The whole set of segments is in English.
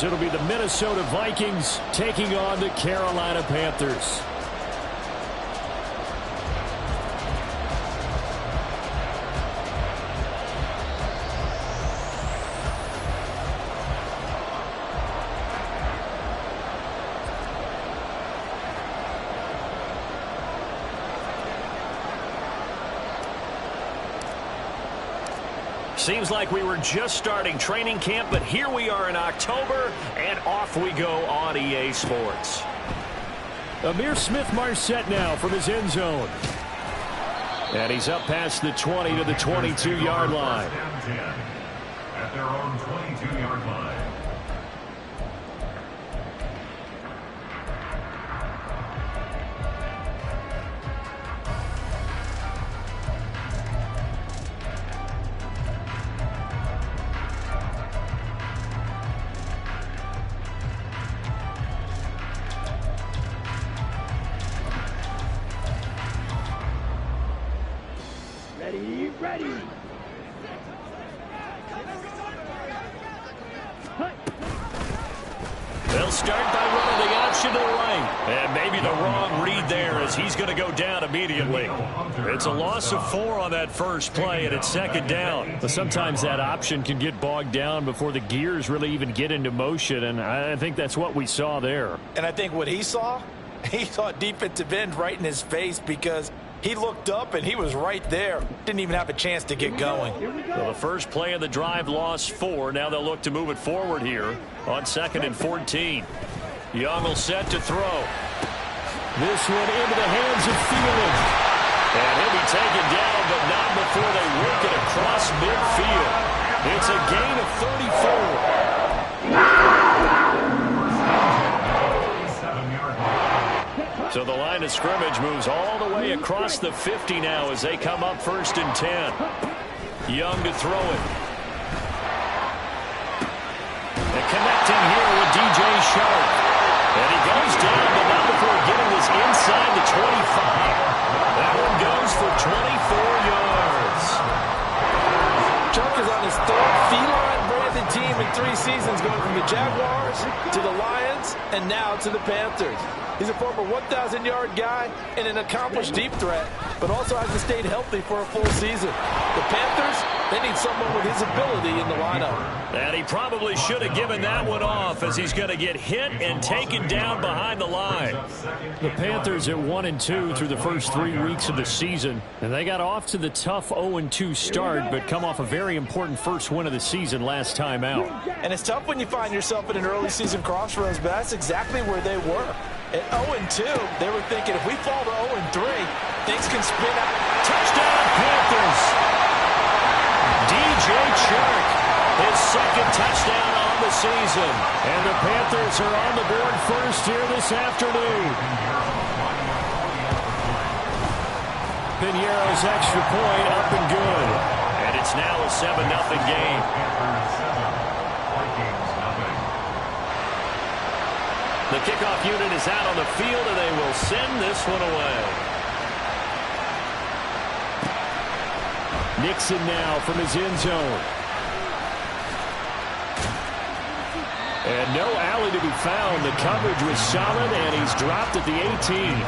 It'll be the Minnesota Vikings taking on the Carolina Panthers. Seems like we were just starting training camp, but here we are in October, and off we go on EA Sports. Ihmir Smith-Marsette now from his end zone. And he's up past the 20 to the 22-yard line. At their own 22-yard line. Ready. They'll start by running the option to the right. And maybe the wrong read there as he's going to go down immediately. It's a loss of 4 on that first play, and it's second down. But sometimes that option can get bogged down before the gears really even get into motion, and I think that's what we saw there. And I think what he saw defensive end right in his face because he looked up and he was right there. Didn't even have a chance to get going. Well, the first play of the drive lost 4. Now they'll look to move it forward here on 2nd and 14. Young will set to throw. This one into the hands of Thielen. And he'll be taken down, but not before they work it across midfield. It's a gain of 34. So the line of scrimmage moves all the way across the 50 now as they come up 1st and 10. Young to throw it. And connecting here with DJ Shark. And he goes down, but not before getting this inside the 25. That one goes for 24 yards. Shark is on his 3rd feline branded team in 3 seasons, going from the Jaguars to the Lions and now to the Panthers. He's a former 1,000-yard guy and an accomplished deep threat, but also hasn't stayed healthy for a full season. The Panthers, they need someone with his ability in the lineup. And he probably should have given that one off as he's going to get hit and taken down behind the line. The Panthers at 1-2 through the first 3 weeks of the season, and they got off to the tough 0-2 start, but come off a very important first win of the season last time out. And it's tough when you find yourself at an early season crossroads, but that's exactly where they were. At 0-2, they were thinking if we fall to 0-3, things can spin out. Touchdown, Panthers! DJ Chark, his 2nd touchdown on the season. And the Panthers are on the board first here this afternoon. Piñeiro's extra point up and good. And it's now a 7-0 game. The kickoff unit is out on the field, and they will send this one away. Nixon now from his end zone. And no alley to be found. The coverage was solid, and he's dropped at the 18.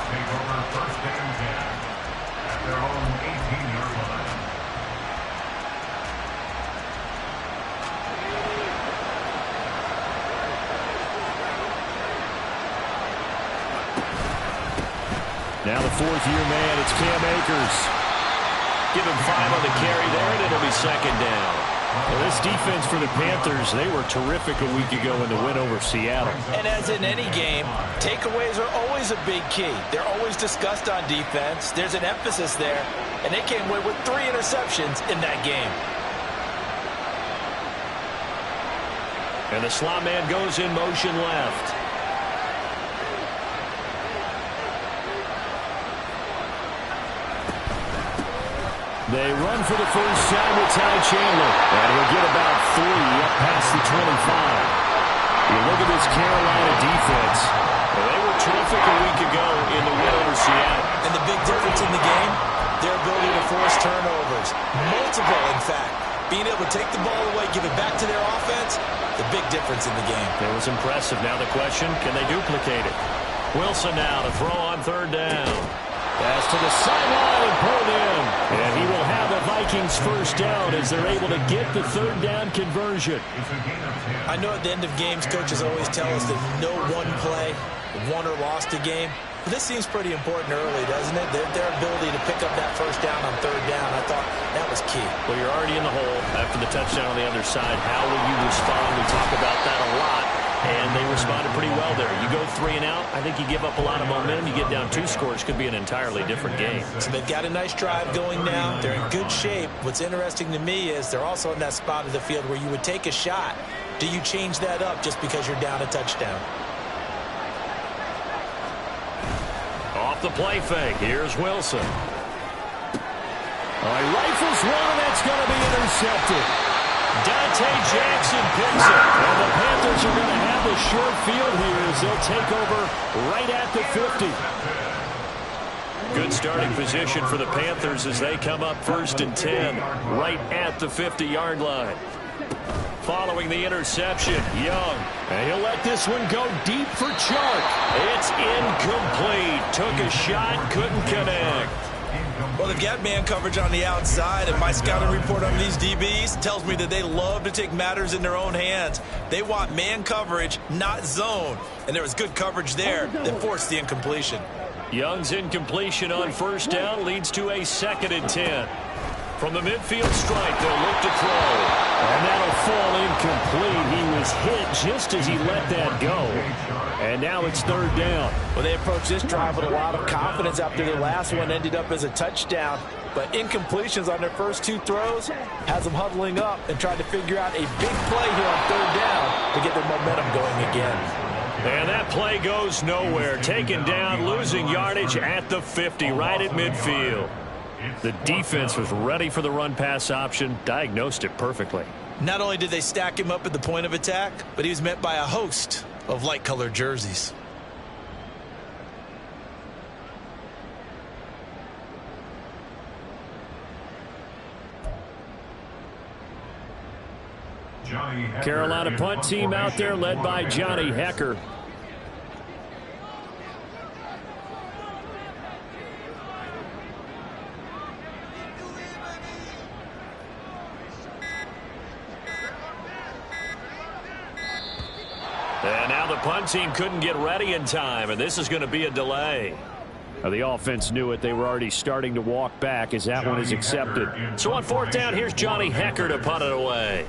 Now the 4th-year man, it's Cam Akers. Give him 5 on the carry there, and it'll be 2nd down. Well, this defense for the Panthers, they were terrific a week ago in the win over Seattle. And as in any game, takeaways are always a big key. They're always discussed on defense. There's an emphasis there, and they came away with 3 interceptions in that game. And the slot man goes in motion left. They run for the first time with Ty Chandler. And he'll get about 3 up past the 25. You look at this Carolina defense. Well, they were terrific a week ago in the win over Seattle. And the big difference in the game, their ability to force turnovers. Multiple, in fact. being able to take the ball away, give it back to their offense, the big difference in the game. It was impressive. Now the question, can they duplicate it? Wilson now to throw on third down. Pass to the sideline and pulled in. And he will have the Vikings first down as they're able to get the third down conversion. I know at the end of games, coaches always tell us that no one play won or lost a game. But this seems pretty important early, doesn't it? Their ability to pick up that first down on third down, I thought that was key. Well, you're already in the hole after the touchdown on the other side. How will you respond? We talk about that a lot. And they responded pretty well there. You go 3 and out, I think you give up a lot of momentum. You get down 2 scores, could be an entirely different game. So they've got a nice drive going now. They're in good shape. What's interesting to me is they're also in that spot of the field where you would take a shot. Do you change that up just because you're down a touchdown? Off the play fake, here's Wilson. He rifles one, and that's going to be intercepted. Dante Jackson picks it, and the Panthers are going to have the short field here as they'll take over right at the 50. Good starting position for the Panthers as they come up 1st and 10, right at the 50-yard line. Following the interception, Young, and he'll let this one go deep for Chark. It's incomplete. Took a shot, couldn't connect. Well, they've got man coverage on the outside, and my scouting report on these DBs tells me that they love to take matters in their own hands. They want man coverage, not zone. And there was good coverage there that forced the incompletion. Young's incompletion on first down leads to a 2nd and 10. From the midfield stripe, they'll look to throw. And that'll fall incomplete. He was hit just as he let that go. And now it's 3rd down. Well, they approached this drive with a lot of confidence after their last one ended up as a touchdown. But incompletions on their first 2 throws has them huddling up and trying to figure out a big play here on 3rd down to get their momentum going again. And that play goes nowhere. Taken down, losing yardage at the 50, right at midfield. The defense was ready for the run-pass option, diagnosed it perfectly. Not only did they stack him up at the point of attack, but he was met by a host of light-colored jerseys. Carolina punt team out there led by Johnny Hekker. And now the punt team couldn't get ready in time, and this is going to be a delay. Now the offense knew it. They were already starting to walk back as that one is accepted. So on 4th down, here's Johnny Hekker to punt it away.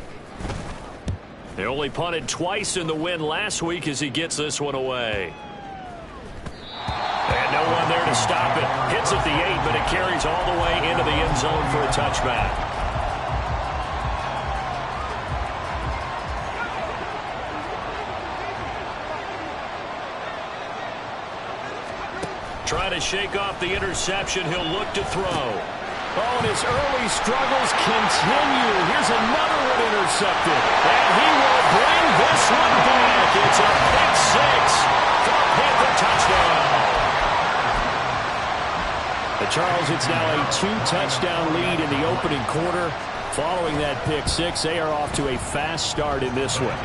They only punted twice in the win last week as he gets this one away. And no one there to stop it. Hits at the 8, but it carries all the way into the end zone for a touchback. Trying to shake off the interception. He'll look to throw. Oh, and his early struggles continue. Here's another one intercepted. And he will bring this one back. It's a pick 6 for a Panther touchdown. Charles, it's now a 2-touchdown lead in the opening quarter. Following that pick 6, they are off to a fast start in this one.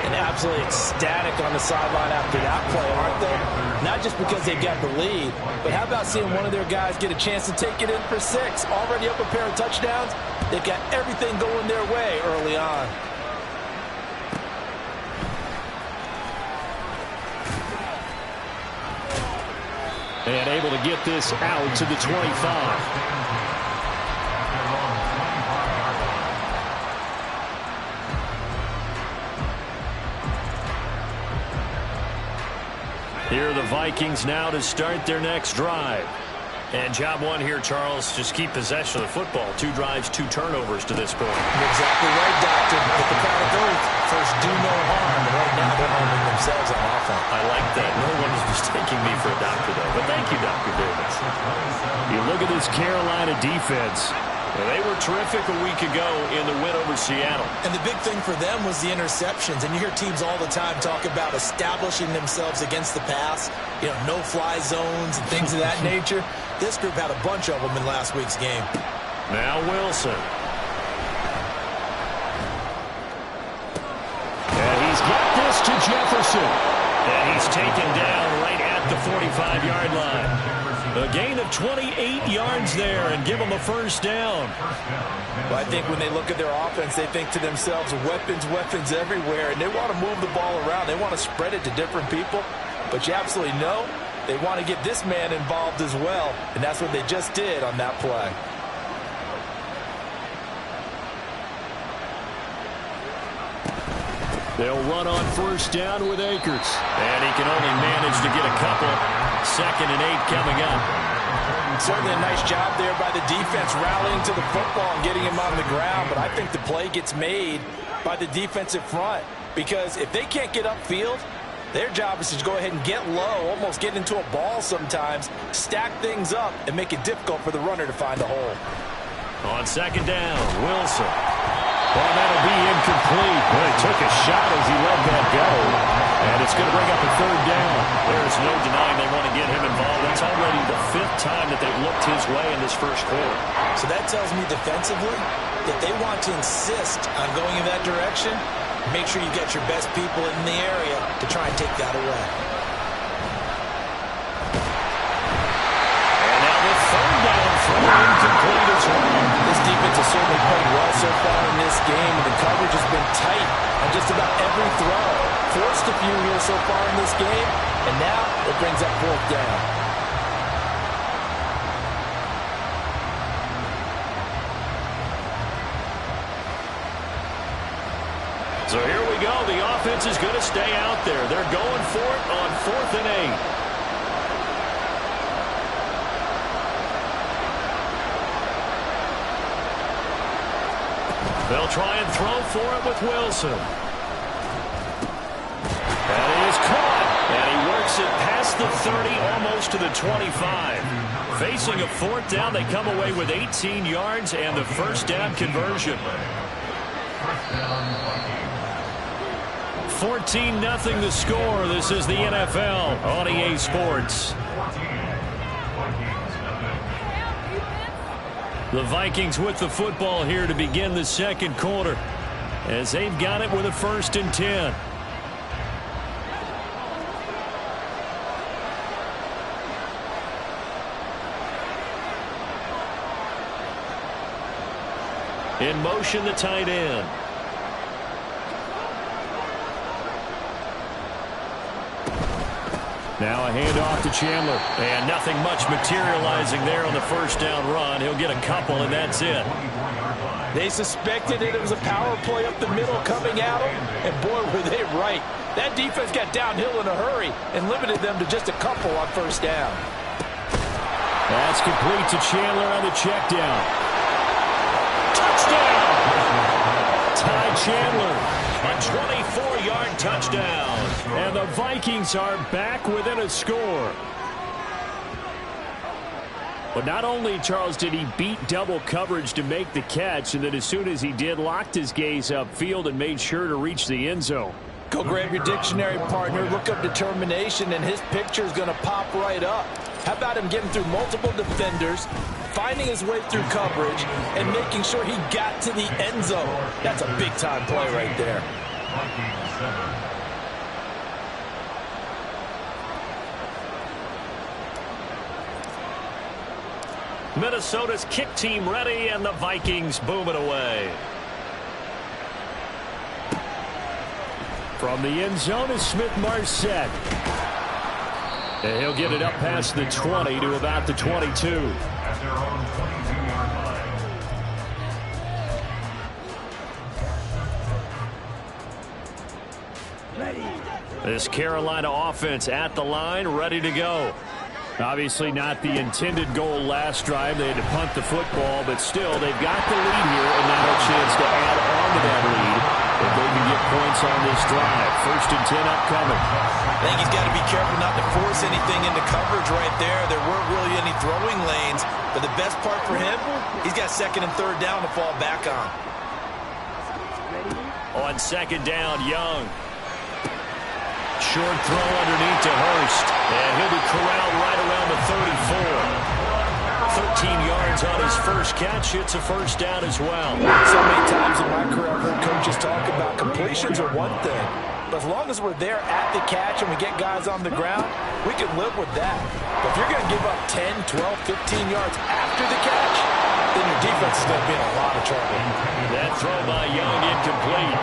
And absolutely ecstatic on the sideline after that play, aren't they? Not just because they've got the lead, but how about seeing one of their guys get a chance to take it in for 6? Already up a pair of touchdowns. They've got everything going their way early on. And able to get this out to the 25. Here are the Vikings now to start their next drive. And job one here, Charles, just keep possession of the football. 2 drives, 2 turnovers to this point. You're exactly right, Doctor. But the product oath, first do no harm. And right now they're harming themselves on offense. I like that. No one is mistaking me for a doctor, though. But thank you, Dr. Davis. You look at this Carolina defense. They were terrific a week ago in the win over Seattle. And the big thing for them was the interceptions. And you hear teams all the time talk about establishing themselves against the pass. You know, no-fly zones and things of that nature. This group had a bunch of them in last week's game. Now Wilson. pass to Jefferson. And he's taken down right at the 45-yard line. A gain of 28 yards there and give them a first down. Well, I think when they look at their offense, they think to themselves, weapons, weapons everywhere, and they want to move the ball around. They want to spread it to different people, but you absolutely know they want to get this man involved as well, and that's what they just did on that play. They'll run on first down with Akers. And he can only manage to get a couple. 2nd and 8 coming up. Certainly a nice job there by the defense rallying to the football and getting him on the ground. But I think the play gets made by the defensive front. Because if they can't get upfield, their job is to go ahead and get low, almost get into a ball sometimes, stack things up, and make it difficult for the runner to find a hole. On 2nd down, Wilson. Well, that'll be incomplete. Well, he took a shot as he let that go. And it's going to bring up a 3rd down. There's no denying they want to get him involved. That's already the 5th time that they've looked his way in this first quarter. So that tells me defensively that they want to insist on going in that direction. Make sure you get your best people in the area to try and take that away. And now the 3rd down throw incomplete as well. This defense has certainly played well so far in this game, and the coverage has been tight on just about every throw. Forced a few here so far in this game, and now it brings up 4th down. So here we go. The offense is going to stay out there. They're going for it on 4th and 8. They'll try and throw for it with Wilson. That is caught. And he works it past the 30, almost to the 25. Facing a 4th down, they come away with 18 yards and the first down conversion. 14-0 the score. This is the NFL on EA Sports. The Vikings with the football here to begin the 2nd quarter, as they've got it with a 1st and 10. In motion, the tight end. Now a handoff to Chandler. And nothing much materializing there on the first down run. He'll get a couple, and that's it. They suspected it was a power play up the middle coming at them, and boy, were they right. That defense got downhill in a hurry and limited them to just a couple on first down. That's complete to Chandler on the check down. Touchdown! Ty Chandler. A 24-yard touchdown. And the Vikings are back within a score. But not only, Charles, did he beat double coverage to make the catch, and then as soon as he did, locked his gaze upfield and made sure to reach the end zone. Go grab your dictionary, partner. Look up determination, and his picture is going to pop right up. How about him getting through multiple defenders, finding his way through coverage, and making sure he got to the end zone? That's a big-time play right there. Minnesota's kick team ready, and the Vikings boom it away. From the end zone is Smith-Marsette. And he'll get it up past the 20 to about the 22. At their own 22-yard line. This Carolina offense at the line, ready to go. Obviously not the intended goal last drive. They had to punt the football, but still, they've got the lead here and now a chance to add on to that lead if they can get points on this drive. 1st and 10 upcoming. I think he's got to be careful not to force anything into coverage right there. There weren't really any throwing lanes, but the best part for him, he's got 2nd and 3rd down to fall back on. On 2nd down, Young. Short throw underneath to Hurst. And he'll be corralled right around the 34. 13 yards on his first catch. It's a first down as well. So many times in my career I've heard coaches talk about completions are one thing, But as long as we're there at the catch and we get guys on the ground, we can live with that. But if you're going to give up 10, 12, 15 yards after the catch, then your defense is going to be in a lot of trouble. That throw by Young incomplete.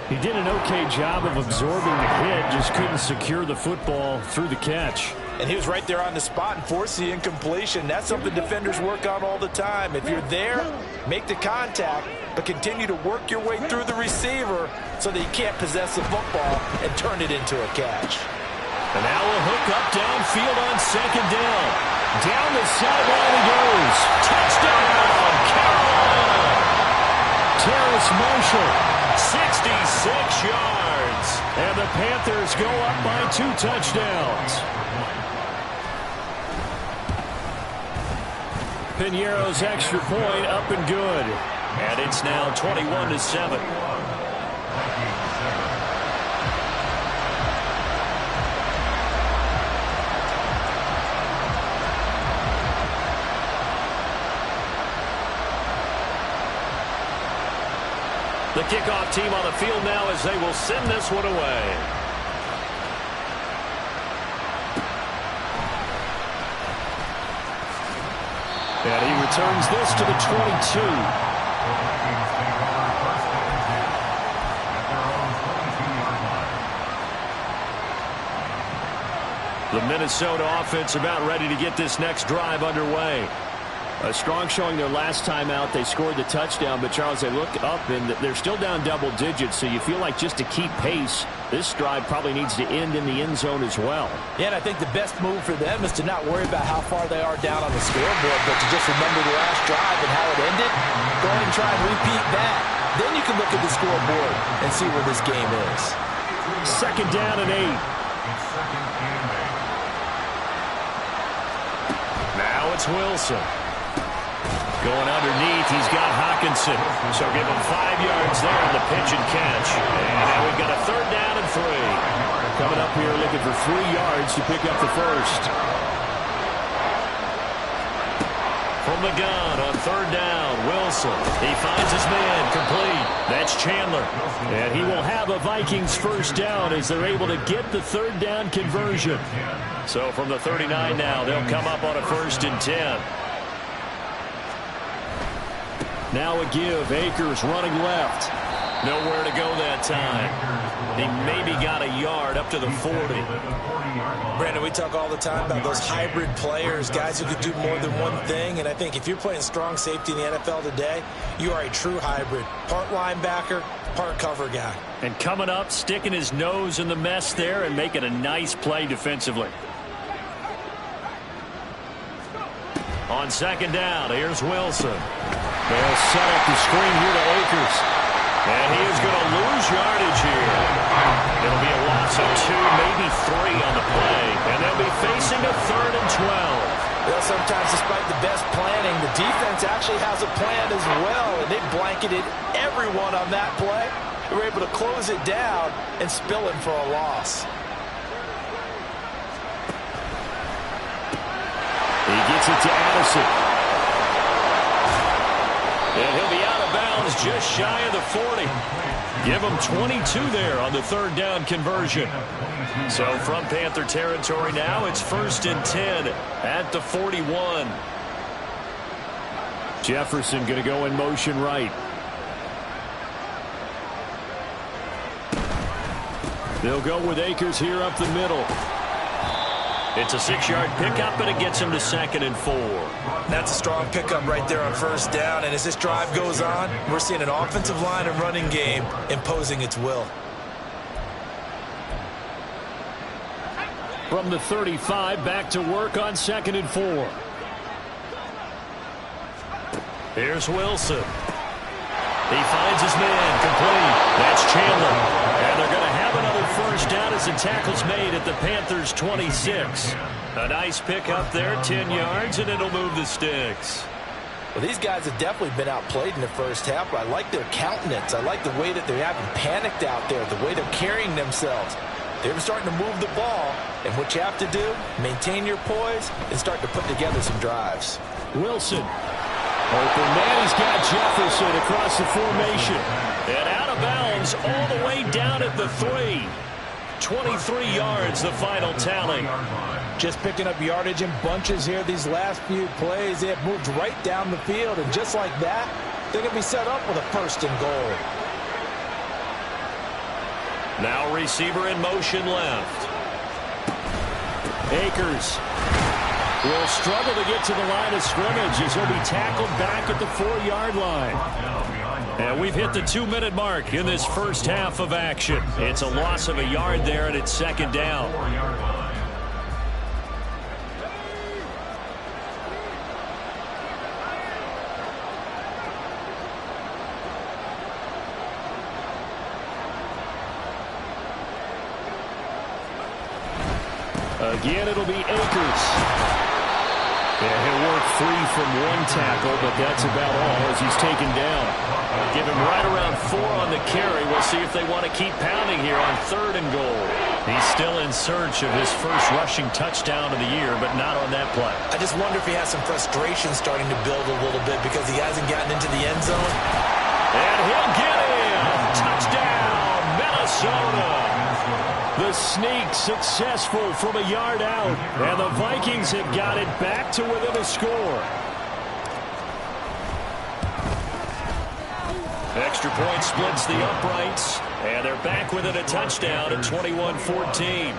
He did an okay job of absorbing the hit, just couldn't secure the football through the catch. And he was right there on the spot and forced the incompletion. That's something defenders work on all the time. If you're there, make the contact, but continue to work your way through the receiver so that you can't possess the football and turn it into a catch. And now a hook up downfield on second down. Down the sideline he goes. Touchdown, Carolina! Terrace Marshall, 66 yards. And the Panthers go up by 2 touchdowns. Piñeiro's extra point up and good. And it's now 21-7. The kickoff team on the field now as they will send this one away. And he returns this to the 22. The Minnesota offense about ready to get this next drive underway. A strong showing their last time out. They scored the touchdown, but Charles, they look up and they're still down double digits, so you feel like just to keep pace, this drive probably needs to end in the end zone as well. Yeah, and I think the best move for them is to not worry about how far they are down on the scoreboard, but to just remember the last drive and how it ended. Go ahead and try and repeat that. Then you can look at the scoreboard and see where this game is. Second down and 8. Now it's Wilson. Going underneath, he's got Hockenson. So give him 5 yards there on the pitch and catch. And now we've got a third down and 3. Coming up here looking for 3 yards to pick up the first. From the gun on third down, Wilson. He finds his man, complete. That's Chandler. And he will have a Vikings first down as they're able to get the third down conversion. So from the 39 now, they'll come up on a 1st and 10. Now a give. Akers running left. Nowhere to go that time. He maybe got a yard up to the 40. Brandon, we talk all the time about those hybrid players, guys who could do more than one thing. And I think if you're playing strong safety in the NFL today, you are a true hybrid. Part linebacker, part cover guy. And coming up, sticking his nose in the mess there and making a nice play defensively. On second down, here's Wilson. They'll set up the screen here to Akers. And he is going to lose yardage here. It'll be a loss of 2, maybe 3 on the play. And they'll be facing a 3rd and 12. Well, sometimes despite the best planning, the defense actually has a plan as well. And they blanketed everyone on that play. They were able to close it down and spill it for a loss. He gets it to Addison. And he'll be out of bounds just shy of the 40. Give him 22 there on the third down conversion. So from Panther territory now, it's 1st and 10 at the 41. Jefferson going to go in motion right. They'll go with Akers here up the middle. It's a 6-yard pickup, and it gets him to 2nd and 4. That's a strong pickup right there on first down. And as this drive goes on, we're seeing an offensive line and running game imposing its will. From the 35, back to work on 2nd and 4. Here's Wilson. He finds his man, complete. That's Chandler. And they're going to have another first down as the tackle's made at the Panthers' 26. A nice pickup there, 10 yards, and it'll move the sticks. Well, these guys have definitely been outplayed in the first half, but I like their countenance. I like the way that they haven't panicked out there, the way they're carrying themselves. They're starting to move the ball, and what you have to do, maintain your poise and start to put together some drives. Wilson. Open man, he's got Jefferson across the formation. And out of bounds all the way down at the 3. 23 yards, the final tally. Just picking up yardage in bunches here these last few plays. They have moved right down the field, and just like that, they're going to be set up with a 1st and goal. Now receiver in motion left. Akers will struggle to get to the line of scrimmage as he'll be tackled back at the 4-yard line. And we've hit the 2-minute mark in this first half of action. It's a loss of a yard there, and it's 2nd down. Again, it'll be Akers. Yeah, he'll work free from 1 tackle, but that's about all as he's taken down. Give him right around 4 on the carry. We'll see if they want to keep pounding here on 3rd and goal. He's still in search of his first rushing touchdown of the year, but not on that play. I just wonder if he has some frustration starting to build a little bit because he hasn't gotten into the end zone. And he'll get in. Touchdown, Minnesota. The sneak successful from a yard out, and the Vikings have got it back to within a score. Extra point splits the uprights, and they're back within a touchdown at 21-14.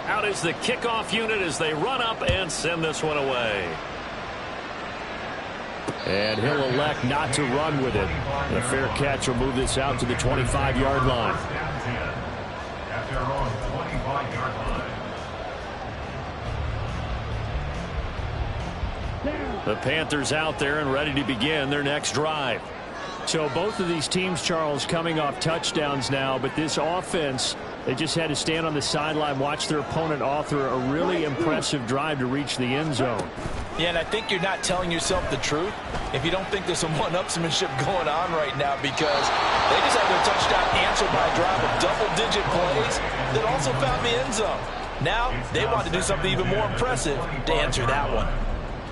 Out is the kickoff unit as they run up and send this one away. And he'll elect not to run with it. The fair catch will move this out to the 25-yard line. At their own 25-yard line. The Panthers out there and ready to begin their next drive. So both of these teams, Charles, coming off touchdowns now, but this offense, they just had to stand on the sideline, watch their opponent author a really impressive drive to reach the end zone. Yeah, and I think you're not telling yourself the truth if you don't think there's some one-upsmanship going on right now, because they just had their touchdown answered by a drive of double-digit plays that also found the end zone. Now they want to do something even more impressive to answer that one.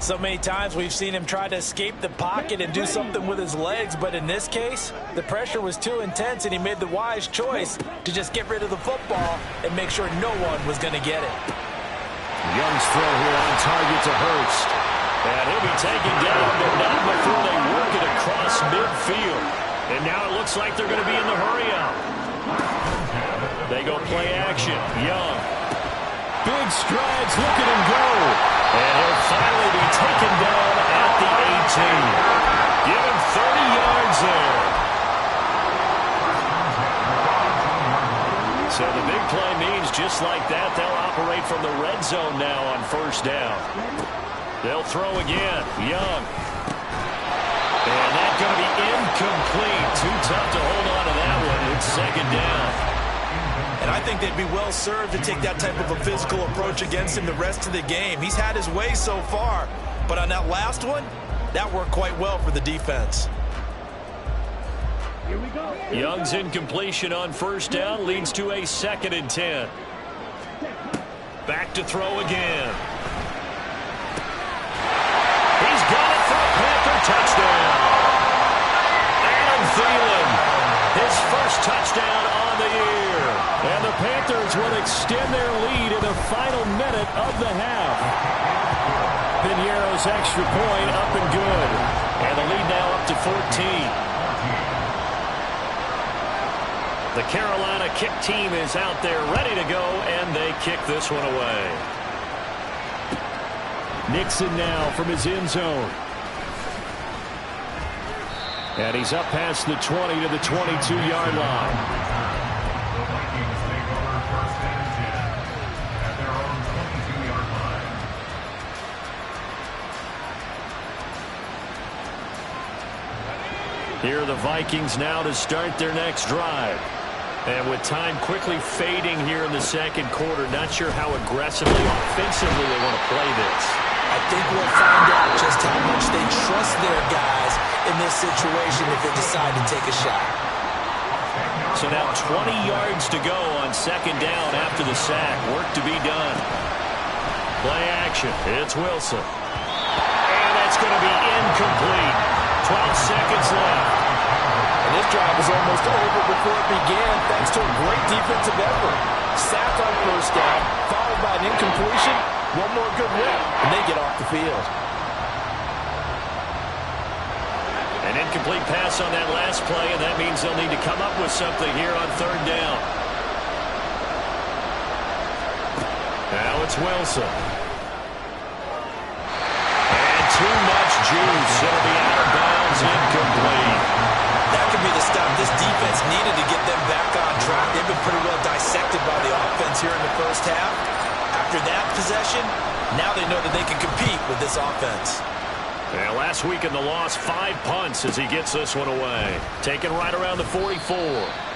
So many times we've seen him try to escape the pocket and do something with his legs, but in this case, the pressure was too intense and he made the wise choice to just get rid of the football and make sure no one was going to get it. Young's throw here on target to Hurst. And he'll be taken down, but not before they work it across midfield. And now it looks like they're going to be in the hurry-up. They go play action. Young. Big strides, look at him go. And he'll finally be taken down at the 18. Give him 30 yards there. So the big play means just like that, they'll operate from the red zone now on 1st down. They'll throw again. Young. And that's going to be incomplete. Too tough to hold on to that one. It's 2nd down. And I think they'd be well served to take that type of a physical approach against him the rest of the game. He's had his way so far, but on that last one, that worked quite well for the defense. Here we go. Young's incompletion on 1st down leads to a 2nd and 10. Back to throw again. He's got it for a Panther touchdown. Adam Thielen, his first touchdown on the year. And the Panthers will extend their lead in the final minute of the half. Piñeiro's extra point up and good. And the lead now up to 14. The Carolina kick team is out there ready to go, and they kick this one away. Nixon now from his end zone. And he's up past the 20 to the 22-yard line. The Vikings take over 1st and 10 at their own 22-yard line. Here are the Vikings now to start their next drive. And with time quickly fading here in the 2nd quarter, not sure how aggressively, offensively they want to play this. I think we'll find out just how much they trust their guys in this situation if they decide to take a shot. So now 20 yards to go on 2nd down after the sack. Work to be done. Play action. It's Wilson. And that's That's going to be incomplete. 12 seconds left. And this drive was almost over before it began thanks to a great defensive effort. Sacked on first down, followed by an incompletion. One more good rep, and they get off the field. An incomplete pass on that last play, and that means they'll need to come up with something here on third down. Now it's Wilson. And too much juice. It'll be out of bounds, incomplete. That could be the stop this defense needed to get them back on track. They've been pretty well dissected by the offense here in the first half. After that possession, now they know that they can compete with this offense. Yeah, last week in the loss, 5 punts as he gets this one away. Taken right around the 44.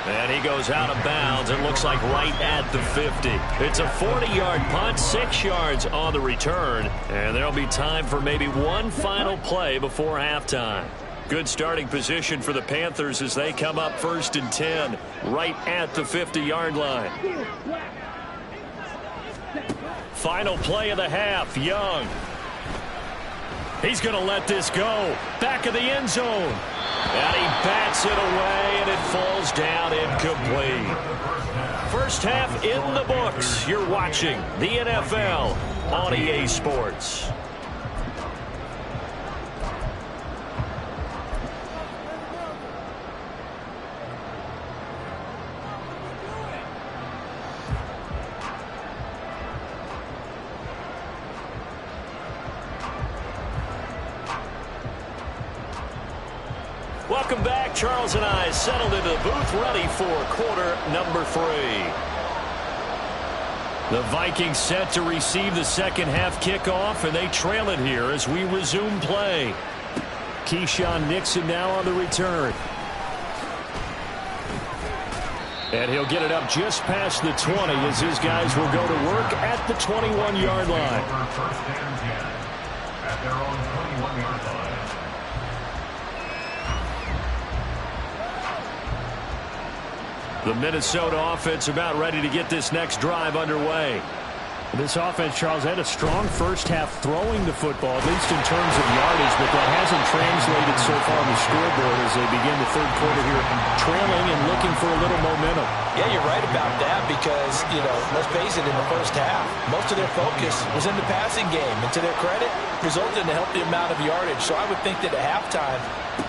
And he goes out of bounds. It looks like right at the 50. It's a 40-yard punt, 6 yards on the return. And there'll be time for maybe one final play before halftime. Good starting position for the Panthers as they come up 1st and 10, right at the 50-yard line. Final play of the half, Young. He's going to let this go. Back of the end zone. And he bats it away, and it falls down incomplete. First half in the books. You're watching the NFL on EA Sports. Welcome back. Charles and I settled into the booth, ready for quarter number 3. The Vikings set to receive the second half kickoff, and they trail it here as we resume play. Keyshawn Nixon now on the return. And he'll get it up just past the 20 as his guys will go to work at the 21-yard line. First and 10 at their own 21-yard line. The Minnesota offense about ready to get this next drive underway. This offense, Charles, had a strong first half throwing the football, at least in terms of yardage, but that hasn't translated so far on the scoreboard as they begin the third quarter here, trailing and looking for a little momentum. Yeah, you're right about that because, let's face it, in the first half, most of their focus was in the passing game. And to their credit, resulted in a healthy amount of yardage. So I would think that at halftime,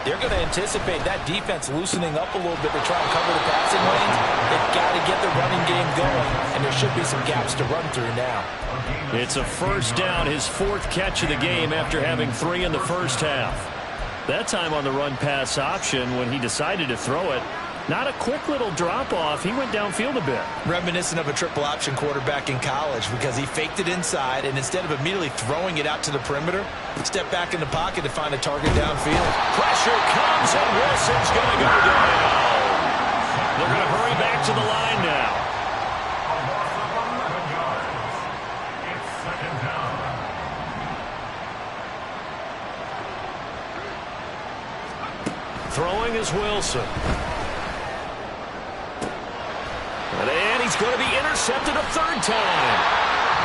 they're going to anticipate that defense loosening up a little bit to try and cover the passing lanes. They've got to get the running game going, and there should be some gaps to run through now. It's a first down, his 4th catch of the game after having 3 in the first half. That time on the run-pass option when he decided to throw it. Not a quick little drop-off. He went downfield a bit. Reminiscent of a triple option quarterback in college because he faked it inside, and instead of immediately throwing it out to the perimeter, stepped back in the pocket to find a target downfield. Pressure comes, and Wilson's going to go down. They're going to hurry back to the line now. Throwing is Wilson. And he's going to be intercepted a 3rd time.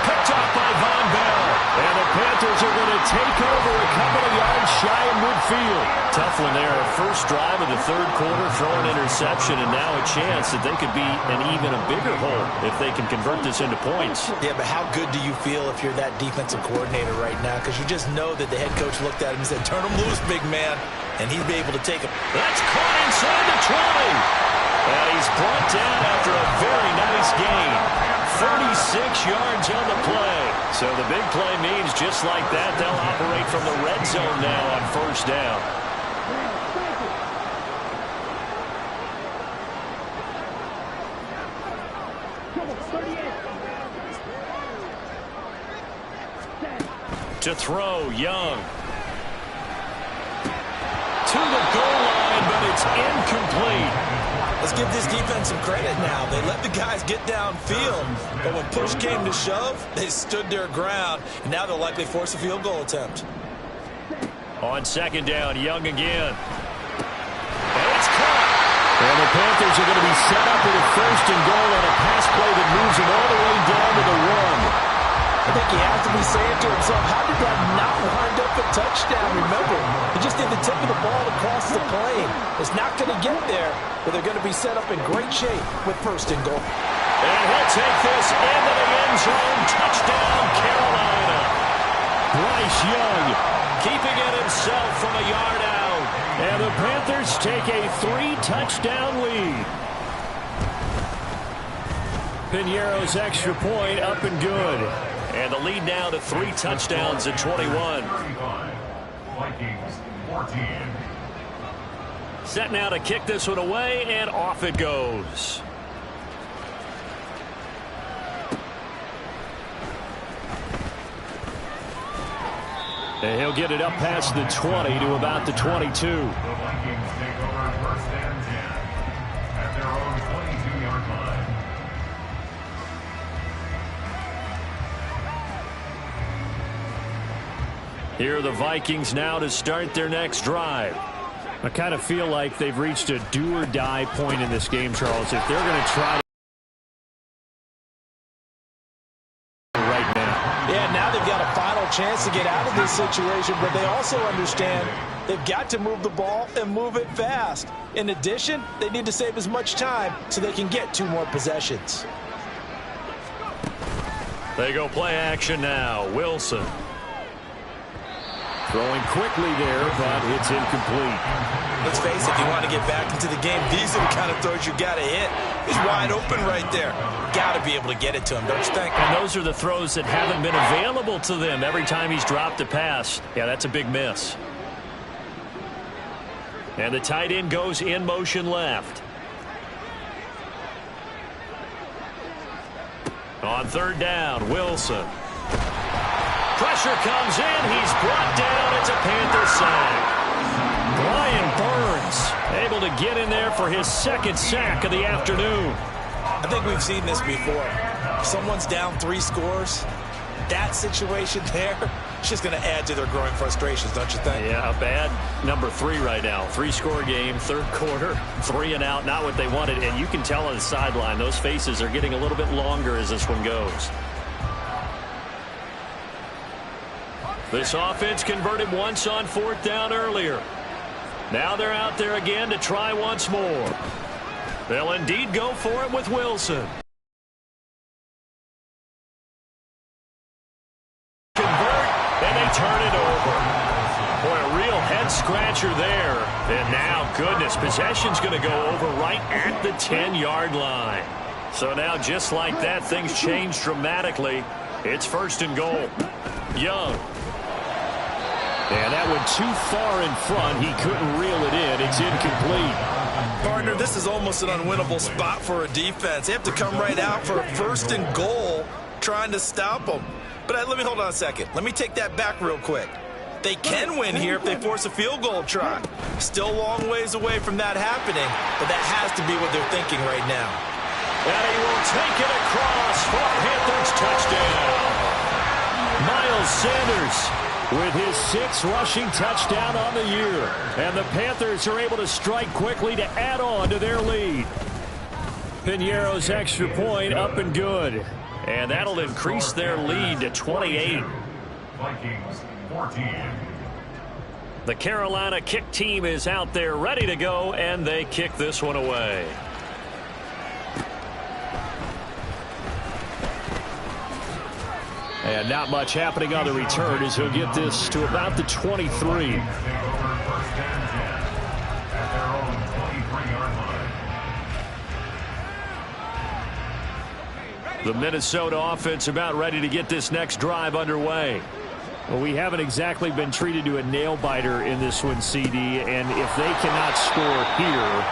Picked off by Von Bell. And the Panthers are going to take over a couple of yards shy of midfield. Tough one there. First drive of the 3rd quarter, throwing interception, and now a chance that they could be an even a bigger hole if they can convert this into points. Yeah, but how good do you feel if you're that defensive coordinator right now? Because you just know that the head coach looked at him and said, turn him loose, big man. And he'd be able to take him. That's caught inside the 20. And he's brought down after a very nice gain. 36 yards on the play. So the big play means just like that, they'll operate from the red zone now on first down. To throw, Young. To the goal line, but it's incomplete. Let's give this defense some credit now. They let the guys get downfield, but when push came to shove, they stood their ground, and now they'll likely force a field goal attempt. On 2nd down, Young again. And it's caught. And the Panthers are going to be set up with a 1st and goal on a pass play that moves them all the way down to the 1. I think he has to be saying to himself, how did that not wind up a touchdown? Remember, he just did the tip of the ball across the plane. It's not going to get there, but they're going to be set up in great shape with first and goal. And he'll take this into the end zone. Touchdown, Carolina. Bryce Young Keeping it himself from a yard out. And the Panthers take a 3-touchdown lead. Piñeiro's extra point up and good. And the lead now to 3 touchdowns at 21. Vikings 14. Set now to kick this one away, and off it goes. And he'll get it up past the 20 to about the 22. The Vikings take over first and 10 at their own 22-yard line. Here are the Vikings now to start their next drive. I kind of feel like they've reached a do-or-die point in this game, Charles. If they're going to try to right now. Yeah, now they've got a final chance to get out of this situation, but they also understand they've got to move the ball and move it fast. In addition, they need to save as much time so they can get 2 more possessions. They go play action now. Wilson. Throwing quickly there, but it's incomplete. Let's face it, if you want to get back into the game, these are the kind of throws you got to hit. He's wide open right there. Got to be able to get it to him, don't you think? And those are the throws that haven't been available to them every time he's dropped a pass. Yeah, that's a big miss. And the tight end goes in motion left. On 3rd down, Wilson. Pressure comes in. He's brought down. It's a Panther sack. Brian Burns able to get in there for his 2nd sack of the afternoon. I think we've seen this before. If someone's down 3 scores, that situation there, it's just going to add to their growing frustrations, don't you think? Yeah, a bad number 3 right now. 3-score game, 3rd quarter, 3 and out, not what they wanted. And you can tell on the sideline, those faces are getting a little bit longer as this one goes. This offense converted once on 4th down earlier. Now they're out there again to try once more. They'll indeed go for it with Wilson. Convert, and they turn it over. Boy, a real head-scratcher there. And now, goodness, possession's going to go over right at the 10-yard line. So now, just like that, things change dramatically. It's 1st and goal. Young. And that went too far in front. He couldn't reel it in. It's incomplete. Partner, this is almost an unwinnable spot for a defense. They have to come right out for a 1st and goal trying to stop them. But let me hold on a second. Let me take that back real quick. They can win here if they force a field goal try. Still a long ways away from that happening, but that has to be what they're thinking right now. And he will take it across for Panthers touchdown. Miles Sanders with his 6th rushing touchdown on the year. And the Panthers are able to strike quickly to add on to their lead. Piñeiro's extra point up and good. And that'll increase their lead to 28. Vikings 14. The Carolina kick team is out there ready to go, and they kick this one away. And not much happening on the return as he'll get this to about the 23. Take over first and 10 at their own 23-yard line. The Minnesota offense about ready to get this next drive underway. Well, we haven't exactly been treated to a nail-biter in this one, CD, and if they cannot score here,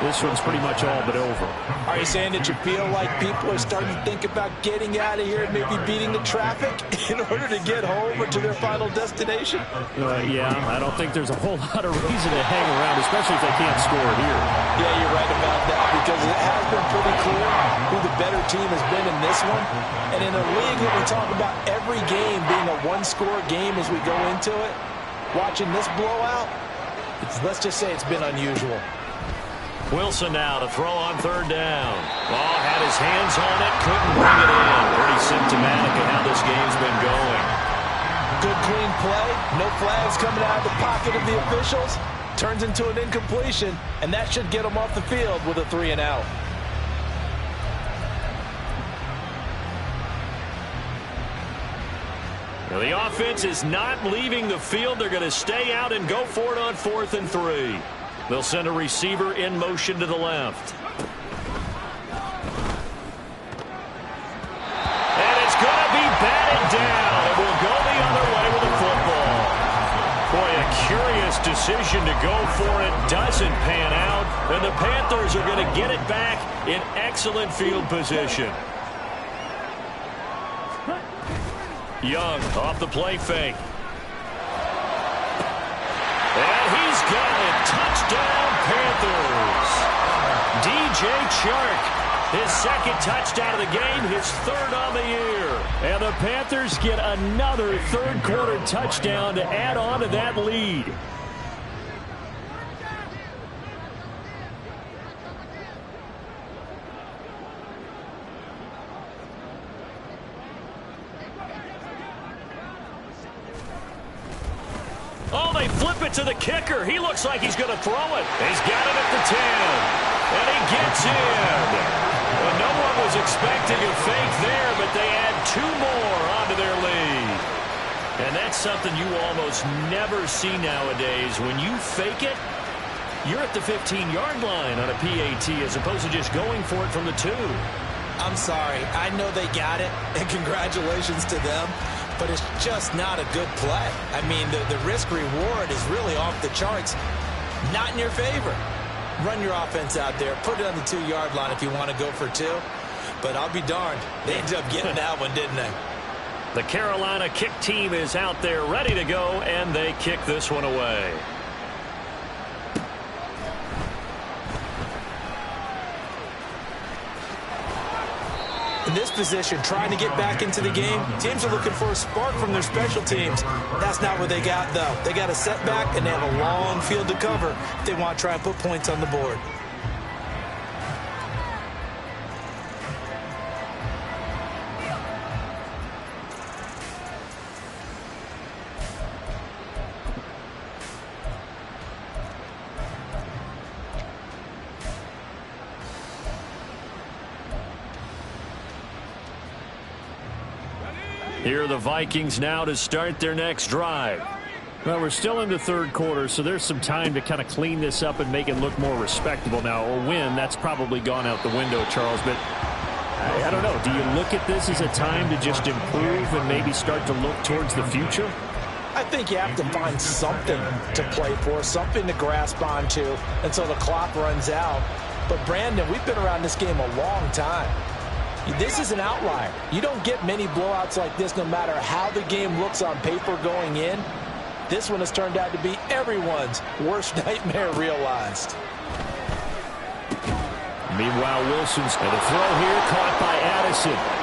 this one's pretty much all but over. Are you saying that you feel like people are starting to think about getting out of here and maybe beating the traffic in order to get home or to their final destination? Yeah, I don't think there's a whole lot of reason to hang around, especially if they can't score here. Yeah, you're right about that, because it has been pretty clear who the better team has been in this one. And in a league where we talk about every game being a 1-score game as we go into it, watching this blowout, let's just say it's been unusual. Wilson now to throw on third down. Oh, had his hands on it, couldn't bring it in. Pretty symptomatic of how this game's been going. Good clean play. No flags coming out of the pocket of the officials. Turns into an incompletion, and that should get him off the field with a 3-and-out. Well, the offense is not leaving the field. They're going to stay out and go for it on 4th and 3. They'll send a receiver in motion to the left. And it's going to be batted down. It will go the other way with the football. Boy, a curious decision to go for it. Doesn't pan out. And the Panthers are going to get it back in excellent field position. Young off the play fake. And he's got it. Touchdown, Panthers. DJ Chark, his second touchdown of the game, his third on the year. And the Panthers get another third-quarter touchdown to add on to that lead. Oh, they flip it to the kicker. He looks like he's going to throw it. He's got it at the 10. And he gets in. Well, no one was expecting a fake there, but they add 2 more onto their lead. And that's something you almost never see nowadays. When you fake it, you're at the 15-yard line on a PAT as opposed to just going for it from the 2. I'm sorry. I know they got it, and congratulations to them. But it's just not a good play. I mean, the risk-reward is really off the charts. Not in your favor. Run your offense out there. Put it on the 2-yard line if you want to go for 2. But I'll be darned. They ended up getting that one, didn't they? The Carolina kick team is out there ready to go, and they kick this one away. In this position, trying to get back into the game, teams are looking for a spark from their special teams. That's not what they got, though. They got a setback, and they have a long field to cover if they want to try and put points on the board. Here are the Vikings now to start their next drive. Well, we're still in the third quarter, so there's some time to kind of clean this up and make it look more respectable now. A win, that's probably gone out the window, Charles, but I don't know. Do you look at this as a time to just improve and maybe start to look towards the future? I think you have to find something to play for, something to grasp onto until the clock runs out. But, Brandon, we've been around this game a long time. This is an outlier. You don't get many blowouts like this no matter how the game looks on paper going in. This one has turned out to be everyone's worst nightmare realized. Meanwhile, Wilson's going to throw here, caught by Addison.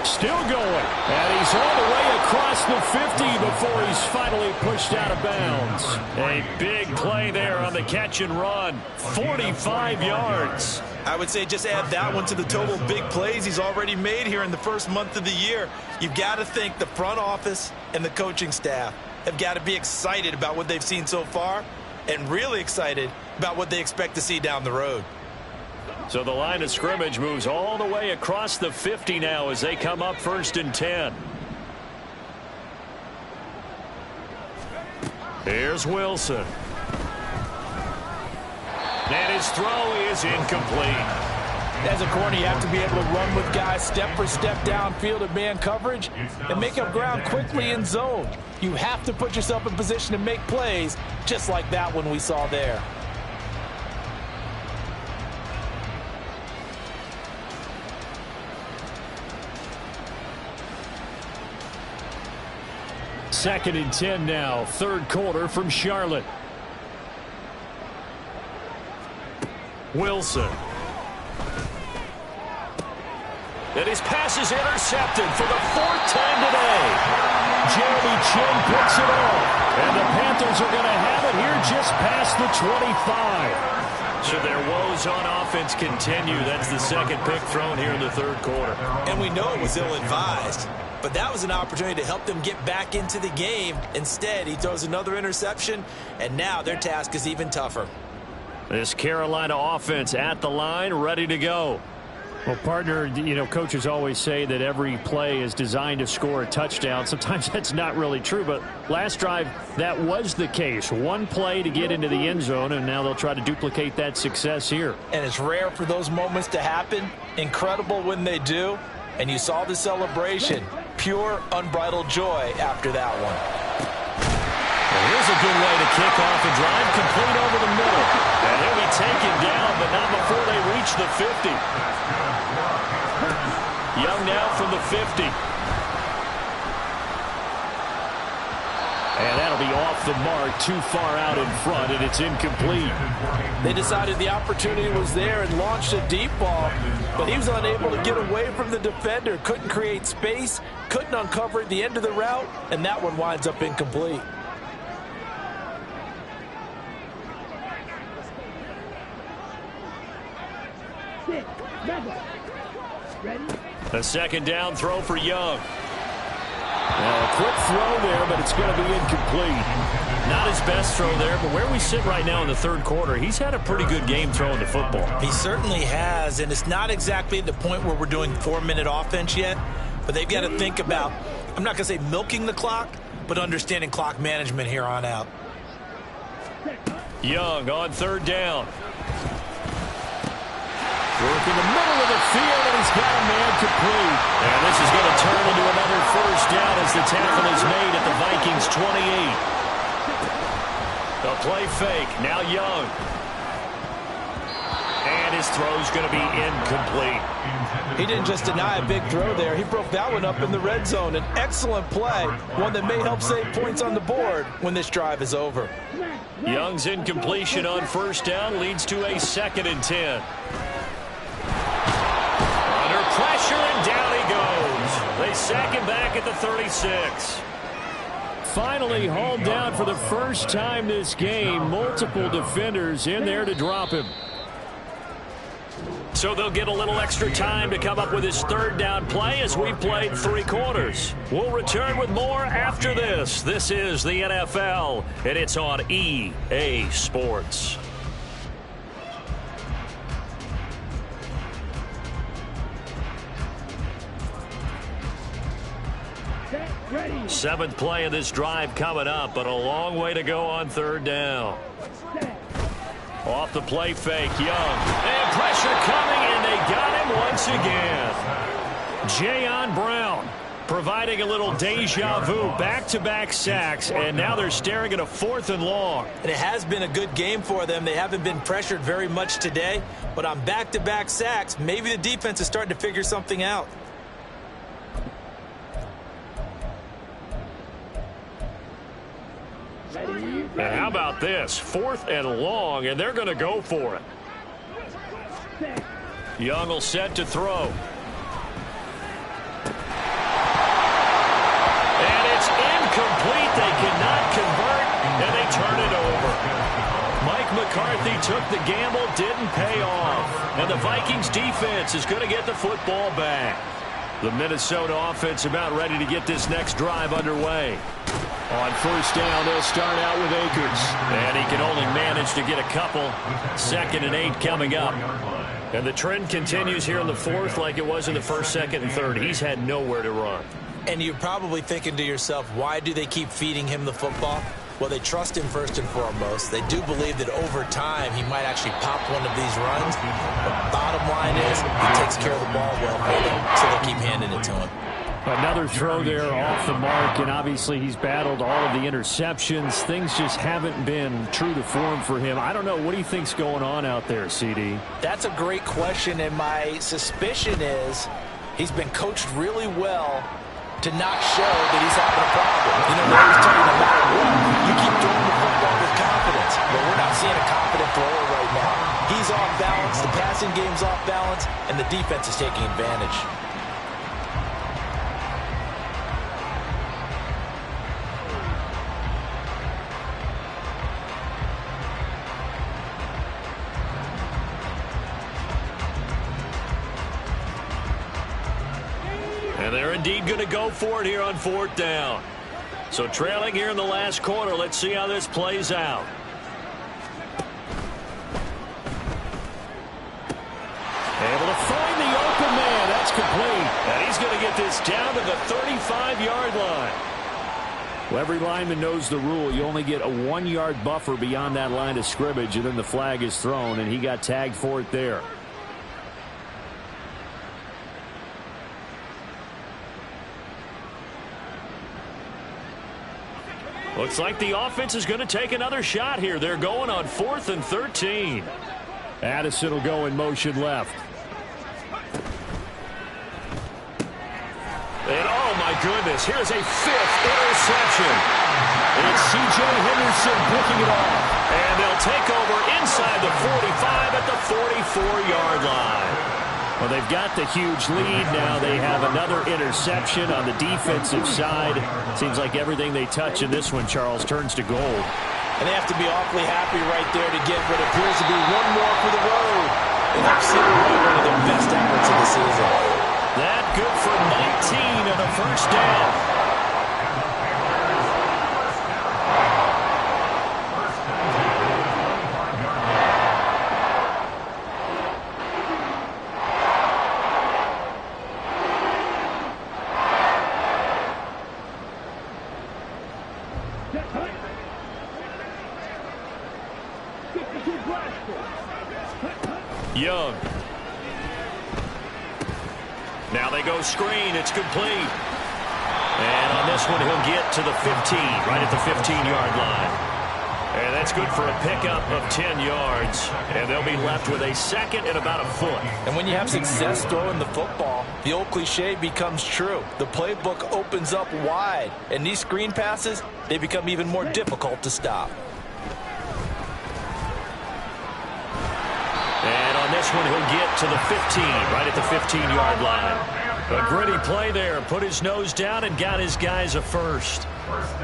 Still going, and he's all the way across the 50 before he's finally pushed out of bounds. A big play there on the catch and run, 45 yards. I would say just add that one to the total of big plays he's already made here in the first month of the year. You've got to think the front office and the coaching staff have got to be excited about what they've seen so far and really excited about what they expect to see down the road. So the line of scrimmage moves all the way across the 50 now as they come up 1st and 10. Here's Wilson. And his throw is incomplete. As a corner, you have to be able to run with guys step for step downfield in man coverage and make up ground quickly in zone. You have to put yourself in position to make plays just like that one we saw there. Second and 10 now, third quarter from Charlotte. Wilson. And his pass is intercepted for the 4th time today. Jeremy Chinn picks it off. And the Panthers are going to have it here just past the 25. So their woes on offense continue. That's the second pick thrown here in the third quarter. And we know it was ill-advised, but that was an opportunity to help them get back into the game. Instead, he throws another interception, and now their task is even tougher. This Carolina offense at the line, ready to go. Well, partner, you know, coaches always say that every play is designed to score a touchdown. Sometimes that's not really true, but last drive, that was the case. One play to get into the end zone, and now they'll try to duplicate that success here. And it's rare for those moments to happen. Incredible when they do. And you saw the celebration. Pure, unbridled joy after that one. Well, here's a good way to kick off a drive, complete over the middle. And he'll be taken down, but not before they reach the 50. Young now from the 50. And that'll be off the mark, too far out in front, and it's incomplete. They decided the opportunity was there and launched a deep ball, but he was unable to get away from the defender, couldn't create space, couldn't uncover the end of the route, and that one winds up incomplete. A second down throw for Young. A quick throw there, but it's going to be incomplete. Not his best throw there, but where we sit right now in the third quarter, he's had a pretty good game throwing the football. He certainly has, and it's not exactly at the point where we're doing 4-minute offense yet, but they've got to think about, I'm not going to say milking the clock, but understanding clock management here on out. Young on third down. Work in the middle of the field, and he's got a man complete. And this is going to turn into another first down as the tackle is made at the Vikings 28. A play fake, now Young. And his throw's going to be incomplete. He didn't just deny a big throw there. He broke that one up in the red zone. An excellent play, one that may help save points on the board when this drive is over. Young's incompletion on first down leads to a 2nd and 10. Pressure, and down he goes. They sack him back at the 36. Finally hauled down for the first time this game. Multiple defenders in there to drop him. So they'll get a little extra time to come up with his third down play as we played 3 quarters. We'll return with more after this. This is the NFL, and it's on EA Sports. Seventh play of this drive coming up, but a long way to go on third down. Off the play fake, Young. And pressure coming, and they got him once again. Jayon Brown providing a little deja vu, back-to-back sacks, and now they're staring at a 4th and long. And it has been a good game for them. They haven't been pressured very much today, but on back-to-back sacks, maybe the defense is starting to figure something out. And how about this? 4th and long, and they're going to go for it. Young will set to throw. And it's incomplete. They cannot convert, and they turn it over. Mike McCarthy took the gamble, didn't pay off. And the Vikings defense is going to get the football back. The Minnesota offense about ready to get this next drive underway. On first down, they'll start out with Akers. And he can only manage to get a couple. 2nd and 8 coming up. And the trend continues here in the 4th like it was in the 1st, 2nd, and 3rd. He's had nowhere to run. And you're probably thinking to yourself, why do they keep feeding him the football? Well, they trust him first and foremost. They do believe that over time he might actually pop one of these runs. But bottom line is he takes care of the ball well for them, so they'll keep handing it to him. Another throw there off the mark, and obviously he's battled all of the interceptions. Things just haven't been true to form for him. I don't know. What do you think's going on out there, CD? That's a great question, and my suspicion is he's been coached really well to not show that he's having a problem. You know, they always tell you no matter what, you keep throwing the football with confidence. But we're not seeing a confident thrower right now. He's off balance, the passing game's off balance, and the defense is taking advantage. indeed going to go for it here on 4th down. So trailing here in the last quarter. Let's see how this plays out. Able to find the open man. That's complete. And he's going to get this down to the 35-yard line. Well, every lineman knows the rule. You only get a 1-yard buffer beyond that line of scrimmage, and then the flag is thrown, and he got tagged for it there. Looks like the offense is going to take another shot here. They're going on 4th and 13. Addison will go in motion left. And oh my goodness, here's a 5th interception. It's C.J. Henderson picking it off. And they'll take over inside the 45 at the 44-yard line. Well, they've got the huge lead now. They have another interception on the defensive side. Seems like everything they touch in this one, Charles, turns to gold. And they have to be awfully happy right there to get what appears to be one more for the road. And have seen one of their best efforts of the season. That good for 19 on the first down. Young. Now they go screen. It's complete. And on this one, he'll get to the 15, right at the 15-yard line. And that's good for a pickup of 10 yards. And they'll be left with a second and about a foot. And when you have success throwing the football, the old cliche becomes true. The playbook opens up wide. And these screen passes, they become even more difficult to stop. And on this one, he'll get to the 15, right at the 15-yard line. A gritty play there. Put his nose down and got his guys a first.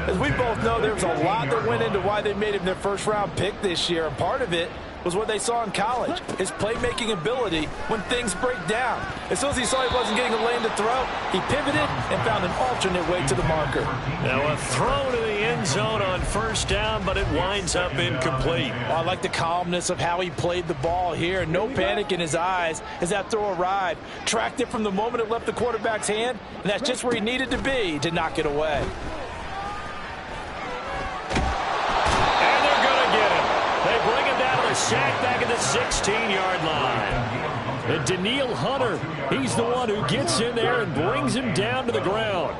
As we both know, there was a lot that went into why they made him their first-round pick this year. And part of it was what they saw in college, his playmaking ability when things break down. As soon as he saw he wasn't getting a lane to throw, he pivoted and found an alternate way to the marker. Now a throw to the end zone on first down, but it winds up incomplete. I like the calmness of how he played the ball here. No panic in his eyes as that throw arrived. Tracked it from the moment it left the quarterback's hand, and that's just where he needed to be to knock it away. And they're going to get him. They bring him down to the sack back at the 16-yard line. And Danielle Hunter, he's the one who gets in there and brings him down to the ground.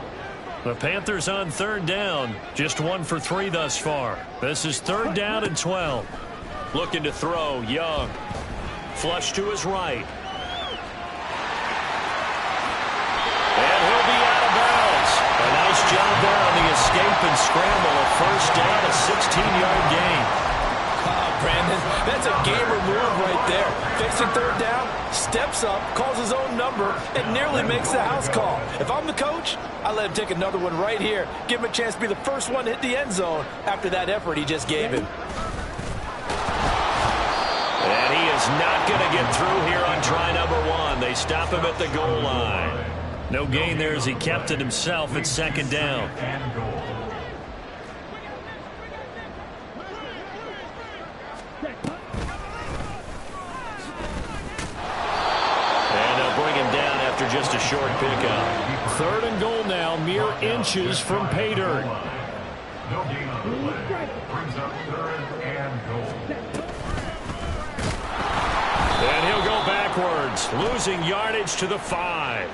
The Panthers on third down, just 1 for 3 thus far. This is 3rd down and 12. Looking to throw, Young. Flush to his right. And he'll be out of bounds. A nice job there on the escape and scramble. A first down, a 16-yard gain. Brandon, that's a gamer move right there. Facing 3rd down, steps up, calls his own number, and nearly makes the house call. If I'm the coach, I let him take another one right here. Give him a chance to be the first one to hit the end zone after that effort he just gave him. And he is not going to get through here on try number 1. They stop him at the goal line. No gain there as he kept it himself at 2nd down. Just a short pickup. 3rd and goal now, mere inches from pay dirt. No gain on the play. Brings up 3rd and goal. And he'll go backwards, losing yardage to the 5.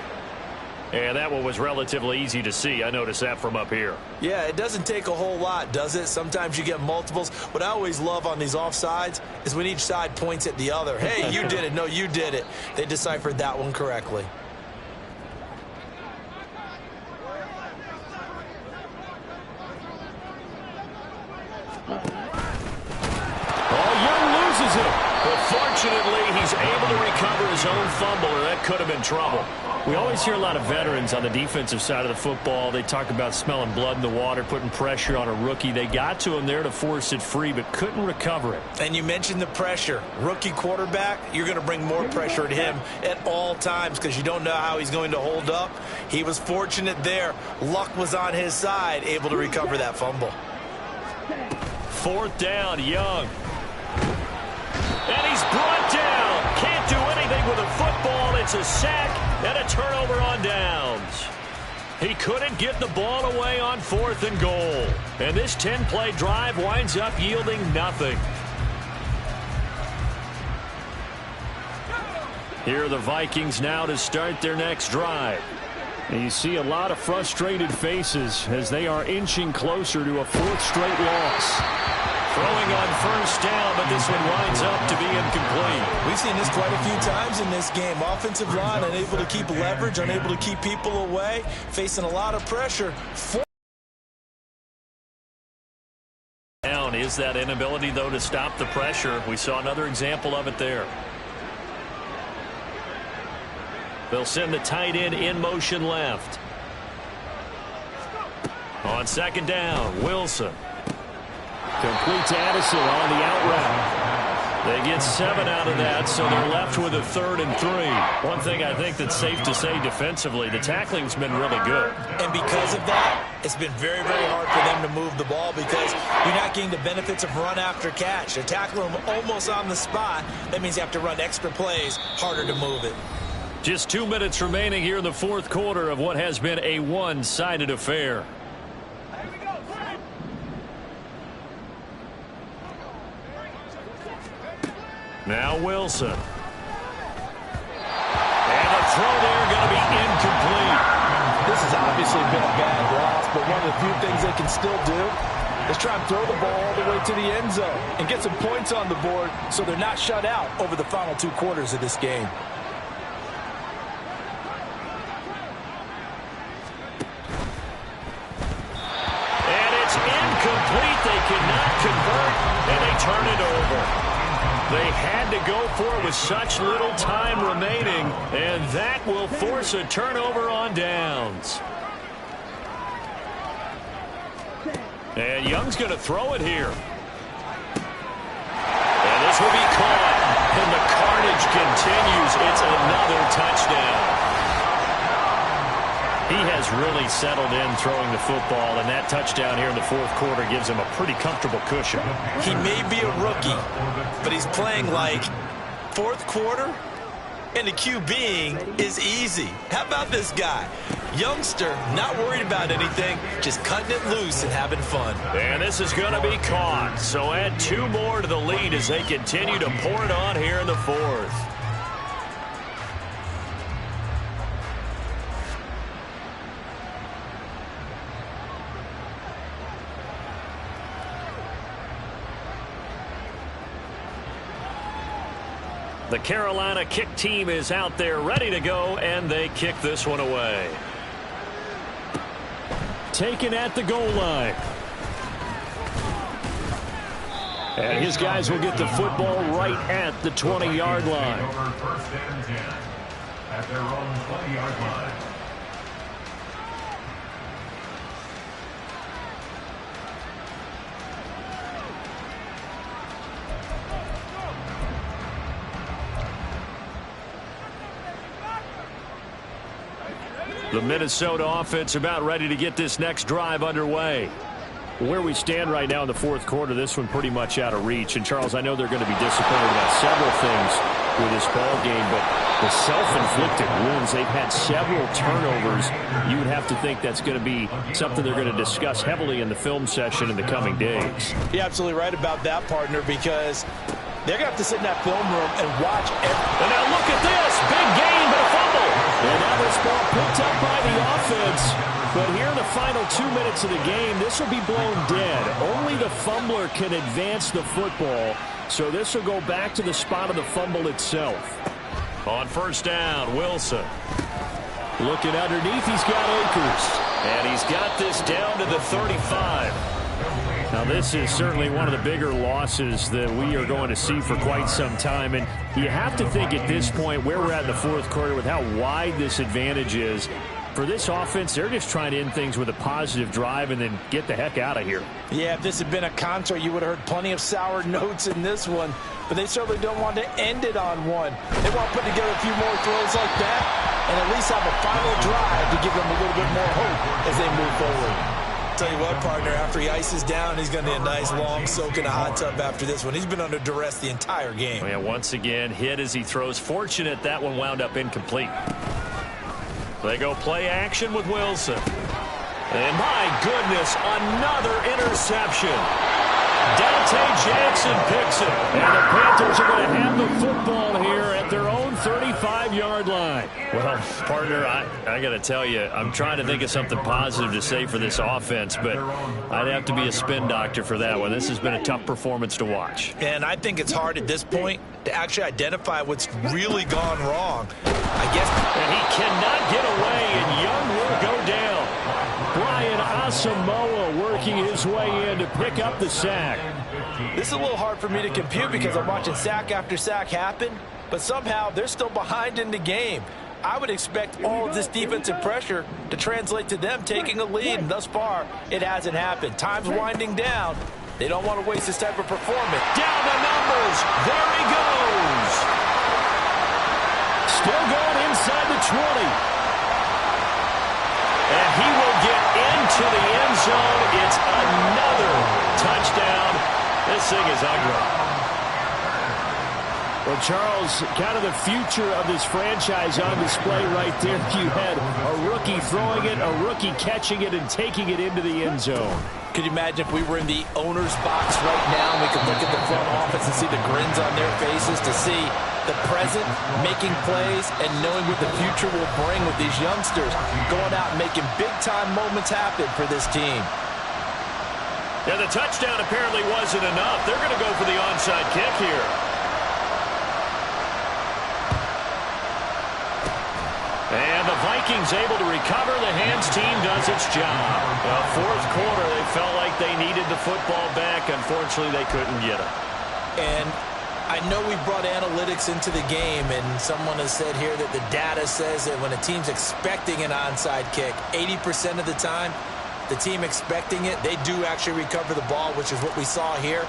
And that one was relatively easy to see. I noticed that from up here. Yeah, it doesn't take a whole lot, does it? Sometimes you get multiples. What I always love on these offsides is when each side points at the other. Hey, you did it. No, you did it. They deciphered that one correctly. But fortunately, he's able to recover his own fumble, or that could have been trouble. We always hear a lot of veterans on the defensive side of the football. They talk about smelling blood in the water, putting pressure on a rookie. They got to him there to force it free, but couldn't recover it. And you mentioned the pressure. Rookie quarterback, you're going to bring more pressure at him at all times because you don't know how he's going to hold up. He was fortunate there. Luck was on his side, able to recover that fumble. 4th down, Young. And he's brought down. Can't do anything with a football. It's a sack and a turnover on downs. He couldn't get the ball away on 4th and goal. And this 10-play drive winds up yielding nothing. Here are the Vikings now to start their next drive. And you see a lot of frustrated faces as they are inching closer to a 4th straight loss. Throwing on 1st down, but this one winds up to be incomplete. We've seen this quite a few times in this game. Offensive line unable to keep leverage, unable to keep people away, facing a lot of pressure. Down is that inability, though, to stop the pressure. We saw another example of it there. They'll send the tight end in motion left. On 2nd down, Wilson. Complete to Addison on the out route. They get 7 out of that, so they're left with a 3rd and 3. One thing I think that's safe to say defensively, the tackling's been really good. And because of that, it's been very, very hard for them to move the ball because you're not getting the benefits of run after catch. They're tackling them almost on the spot. That means you have to run extra plays, harder to move it. Just 2 minutes remaining here in the 4th quarter of what has been a one-sided affair. Now Wilson. And the throw there going to be incomplete. This has obviously been a bad loss, but one of the few things they can still do is try and throw the ball all the way to the end zone and get some points on the board so they're not shut out over the final 2 quarters of this game. And it's incomplete. They cannot convert, and they turn it over. They had to go for it with such little time remaining, and that will force a turnover on downs. And Young's going to throw it here. And this will be caught, and the carnage continues. It's another touchdown. He has really settled in throwing the football, and that touchdown here in the 4th quarter gives him a pretty comfortable cushion. He may be a rookie, but he's playing like 4th quarter, and the QBing is easy. How about this guy? Youngster, not worried about anything, just cutting it loose and having fun. And this is going to be caught. So add 2 more to the lead as they continue to pour it on here in the 4th. The Carolina kick team is out there ready to go, and they kick this one away. Taken at the goal line. And his guys will get the football right at the 20-yard line. Over 1st and 10 at their own 20-yard line. The Minnesota offense about ready to get this next drive underway. Where we stand right now in the 4th quarter, this one pretty much out of reach. And, Charles, I know they're going to be disappointed about several things with this ball game, but the self-inflicted wounds, they've had several turnovers. You would have to think that's going to be something they're going to discuss heavily in the film session in the coming days. You're absolutely right about that, partner, because they're going to have to sit in that film room and watch everything. And now look at this. Big gain, but a fumble. And now this ball picked up by the offense. But here in the final 2 minutes of the game, this will be blown dead. Only the fumbler can advance the football. So this will go back to the spot of the fumble itself. On 1st down, Wilson. Looking underneath, he's got Akers. And he's got this down to the 35. Now, this is certainly one of the bigger losses that we are going to see for quite some time. And you have to think at this point where we're at in the fourth quarter with how wide this advantage is. For this offense, they're just trying to end things with a positive drive and then get the heck out of here. Yeah, if this had been a concert, you would have heard plenty of sour notes in this one. But they certainly don't want to end it on one. They want to put together a few more throws like that and at least have a final drive to give them a little bit more hope as they move forward. Tell you what, partner, after he ices down, he's going to need a nice long soak in a hot tub after this one. He's been under duress the entire game. Yeah, once again, hit as he throws. Fortunate that one wound up incomplete. They go play action with Wilson. And my goodness, another interception. Dante Jackson picks it. And the Panthers are going to have the football here at their own 35-yard line. Well, partner, I got to tell you, I'm trying to think of something positive to say for this offense, but I'd have to be a spin doctor for that one. This has been a tough performance to watch. And I think it's hard at this point to actually identify what's really gone wrong. I guess. And he cannot get away, and Young will go down. Brian Asamoah working his way in to pick up the sack. This is a little hard for me to compute because I'm watching sack after sack happen, but somehow they're still behind in the game. I would expect all of this defensive pressure to translate to them taking a lead, and thus far, it hasn't happened. Time's winding down. They don't want to waste this type of performance. Down the numbers. There he goes. Still going inside the 20. And he will get into the end zone. It's another touchdown. This thing is ugly. Well, Charles, kind of the future of this franchise on display right there. You had a rookie throwing it, a rookie catching it, and taking it into the end zone. Could you imagine if we were in the owner's box right now and we could look at the front office and see the grins on their faces, to see the present making plays and knowing what the future will bring with these youngsters going out and making big-time moments happen for this team. Yeah, the touchdown apparently wasn't enough. They're going to go for the onside kick here. And the Vikings able to recover. The hands team does its job. Fourth quarter, they felt like they needed the football back. Unfortunately, they couldn't get it. And I know we brought analytics into the game, and someone has said here that the data says that when a team's expecting an onside kick, 80% of the time, the team expecting it, they do actually recover the ball, which is what we saw here.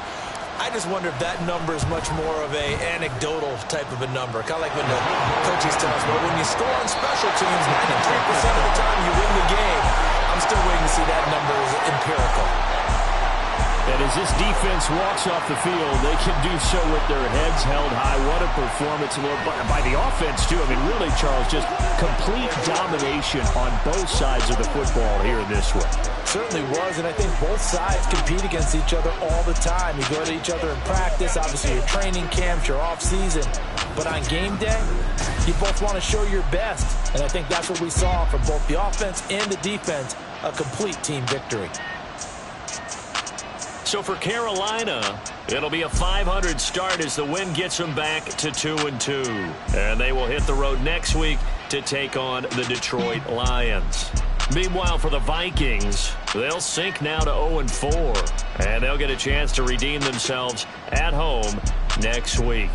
I just wonder if that number is much more of a anecdotal type of a number. Kind of like when the coaches tell us, well, when you score on special teams, 93% of the time you win the game. I'm still waiting to see that number is empirical. And as this defense walks off the field, they can do so with their heads held high. What a performance by the offense, too. I mean, really, Charles, just complete domination on both sides of the football here in this one. Certainly was, and I think both sides compete against each other all the time. You go to each other in practice, obviously your training camps, your off-season. But on game day, you both want to show your best. And I think that's what we saw from both the offense and the defense, a complete team victory. So for Carolina, it'll be a 500 start as the win gets them back to 2-2. And they will hit the road next week to take on the Detroit Lions. Meanwhile, for the Vikings, they'll sink now to 0-4. And they'll get a chance to redeem themselves at home next week.